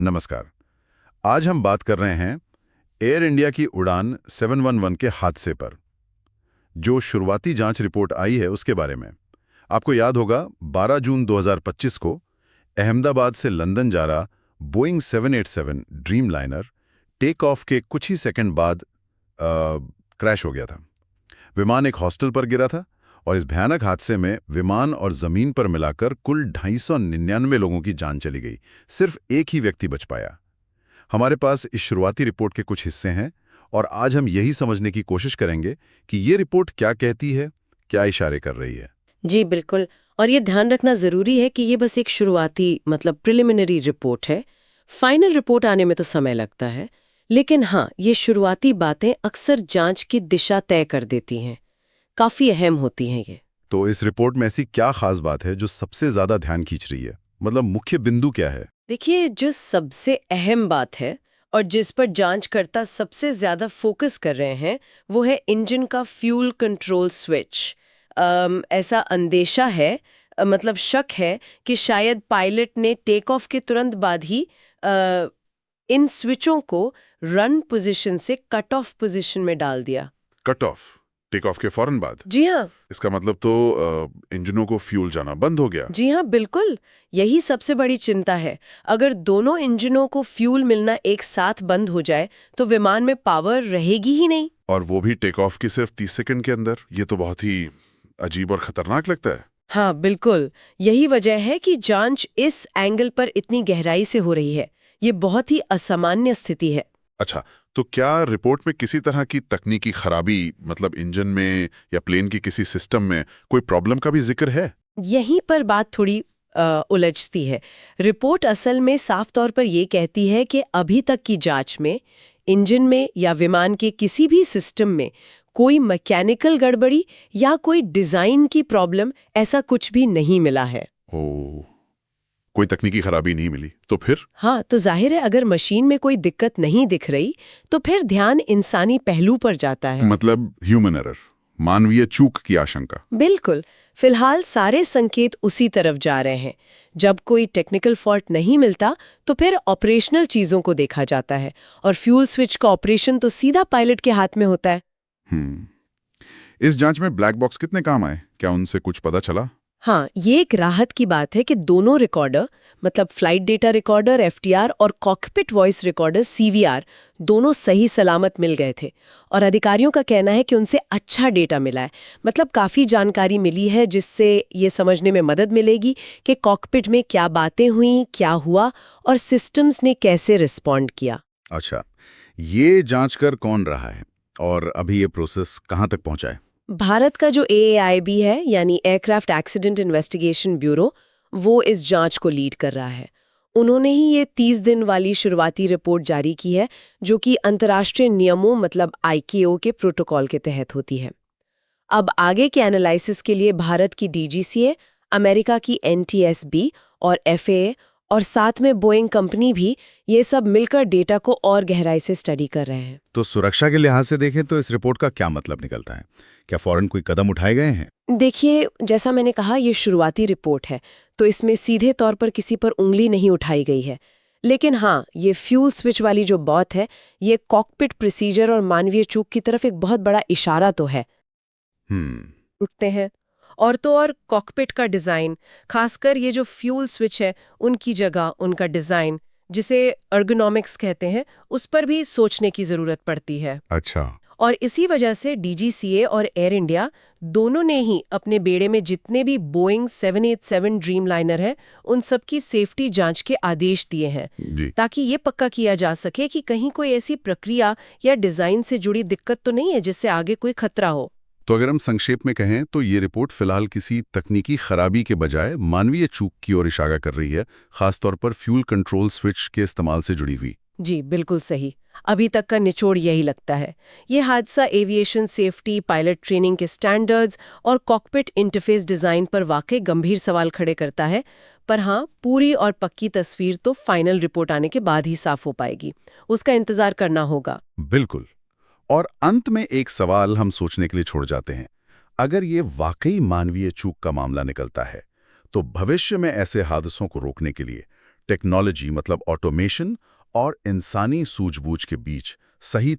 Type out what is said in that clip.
नमस्कार। आज हम बात कर रहे हैं एयर इंडिया की उड़ान 711 के हादसे पर। जो शुरुआती जांच रिपोर्ट आई है उसके बारे में। आपको याद होगा 12 जून 2025 को अहमदाबाद से लंदन जा रहा Boeing 787 Dreamliner take off के कुछ ही सेकंड बाद क्रैश हो गया था। विमान एक हॉस्टल पर गिरा था और इस भयानक हादसे में विमान और जमीन पर मिलाकर कुल 299 लोगों की जान चली गई। सिर्फ एक ही व्यक्ति बच पाया। हमारे पास इस शुरुआती रिपोर्ट के कुछ हिस्से हैं और आज हम यही समझने की कोशिश करेंगे कि ये रिपोर्ट क्या कहती है, क्या इशारे कर रही है। जी बिल्कुल। और ये ध्यान रखना जरूरी है कि ये बस एक शुरुआती प्रिलिमिनरी रिपोर्ट है। फाइनल रिपोर्ट आने में तो समय लगता है, लेकिन हाँ, ये शुरुआती बातें अक्सर जांच की दिशा तय कर देती हैं। काफी अहम होती हैं ये। तो इस रिपोर्ट में ऐसी क्या खास बात है जो सबसे ज्यादा ध्यान खींच रही है? मुख्य बिंदु क्या है? देखिए, जो सबसे अहम बात है और जिस पर जांचकर्ता सबसे ज्यादा फोकस कर रहे हैं वो है इंजन का फ्यूल कंट्रोल स्विच। ऐसा अंदेशा है, शक है कि शायद पायलट ने टेक ऑफ के तुरंत बाद ही इन स्विचों को रन पोजीशन से कट ऑफ पोजीशन में डाल दिया। कट ऑफ टेक ऑफ के फौरन बाद? जी हाँ। इसका मतलब तो इंजनों को फ्यूल जाना बंद हो गया। जी हाँ, बिल्कुल। यही सबसे बड़ी चिंता है। अगर दोनों इंजनों को फ्यूल मिलना एक साथ बंद हो जाए तो विमान में पावर रहेगी ही नहीं। और वो भी टेक ऑफ की सिर्फ 30 सेकंड के अंदर। ये तो बहुत ही अजीब और खतरनाक लगता है। हाँ बिल्कुल, यही वजह है कि जांच इस एंगल पर इतनी गहराई से हो रही है। ये बहुत ही असामान्य स्थिति है। अच्छा, तो क्या रिपोर्ट में किसी तरह की तकनीकी खराबी, इंजन में या प्लेन की किसी सिस्टम में कोई प्रॉब्लम का भी जिक्र है? यहीं पर बात थोड़ी उलझती है। रिपोर्ट असल में साफ तौर पर ये कहती है कि अभी तक की जांच में इंजन में या विमान के किसी भी सिस्टम में कोई मैकेनिकल गड़बड़ी या कोई डिजाइन की प्रॉब्लम ऐसा कुछ भी नहीं मिला है। ओह, कोई तकनीकी खराबी नहीं मिली तो फिर? हाँ, तो जाहिर है अगर मशीन में कोई दिक्कत नहीं दिख रही तो फिर ध्यान इंसानी पहलू पर जाता है। ह्यूमन एरर, मानवीय चूक की आशंका। बिल्कुल। फिलहाल सारे संकेत उसी तरफ जा रहे हैं। जब कोई टेक्निकल फॉल्ट नहीं मिलता तो फिर ऑपरेशनल चीजों को देखा जाता है और फ्यूल स्विच का ऑपरेशन तो सीधा पायलट के हाथ में होता है। इस जांच में ब्लैक बॉक्स कितने काम आए? क्या उनसे कुछ पता चला? हाँ, ये एक राहत की बात है कि दोनों recorder flight data recorder FTR और कॉकपिट वॉइस रिकॉर्डर CVR दोनों सही सलामत मिल गए थे। और अधिकारियों का कहना है कि उनसे अच्छा डेटा मिला है। काफ़ी जानकारी मिली है जिससे ये समझने में मदद मिलेगी कि कॉकपिट में क्या बातें हुई, क्या हुआ और सिस्टम्स ने कैसे रिस्पॉन्ड किया। अच्छा, ये जांच कर कौन रहा है और अभी ये प्रोसेस कहाँ तक पहुँचा है? भारत का जो AAIB है, यानी एयरक्राफ्ट एक्सीडेंट इन्वेस्टिगेशन ब्यूरो, वो इस जांच को लीड कर रहा है। उन्होंने ही ये 30 दिन वाली शुरुआती रिपोर्ट जारी की है जो कि अंतर्राष्ट्रीय नियमों ICAO के प्रोटोकॉल के तहत होती है। अब आगे के एनालिसिस के लिए भारत की DGCA, अमेरिका की NTSB और FAA और साथ में बोइंग कंपनी भी ये सब मिलकर डेटा को और गहराई से स्टडी कर रहे हैं। तो सुरक्षा के लिहाज से देखें तो इस रिपोर्ट का क्या मतलब निकलता है? क्या फौरन कोई कदम उठाए गए हैं? देखिए, जैसा मैंने कहा, ये शुरुआती रिपोर्ट है तो इसमें सीधे तौर पर किसी पर उंगली नहीं उठाई गई है। लेकिन हाँ, ये फ्यूल स्विच वाली जो बात है, ये कॉकपिट प्रोसीजर और मानवीय चूक की तरफ एक बहुत बड़ा इशारा तो है। उठते हैं और तो और कॉकपिट का डिजाइन, खासकर ये जो फ्यूल स्विच है उनकी जगह, उनका डिजाइन जिसे अर्गोनॉमिक्स कहते हैं, उस पर भी सोचने की जरूरत पड़ती है। अच्छा। और इसी वजह से DGCA और एयर इंडिया दोनों ने ही अपने बेड़े में जितने भी बोइंग 787 ड्रीम लाइनर है उन सब की सेफ्टी जांच के आदेश दिए हैं, ताकि ये पक्का किया जा सके कि कहीं कोई ऐसी प्रक्रिया या डिजाइन से जुड़ी दिक्कत तो नहीं है जिससे आगे कोई खतरा हो। तो अगर हम संक्षेप में कहें तो ये रिपोर्ट फिलहाल किसी तकनीकी खराबी के बजाय मानवीय चूक की ओर इशारा कर रही है, खासतौर पर फ्यूल कंट्रोल स्विच के इस्तेमाल से जुड़ी हुई। जी बिल्कुल सही। अभी तक का निचोड़ यही लगता है। ये हादसा एविएशन सेफ्टी, पायलट ट्रेनिंग के स्टैंडर्ड्स और कॉकपिट इंटरफेस डिजाइन पर वाकई गंभीर सवाल खड़े करता है। पर हाँ, पूरी और पक्की तस्वीर तो फाइनल रिपोर्ट आने के बाद ही साफ हो पाएगी। उसका इंतजार करना होगा। बिल्कुल। और अंत में एक सवाल हम सोचने के लिए छोड़ जाते हैं। अगर ये वाकई मानवीय चूक का मामला निकलता है तो भविष्य में ऐसे हादसों को रोकने के लिए टेक्नोलॉजी मतलब ऑटोमेशन और इंसानी सूझबूझ के बीच सही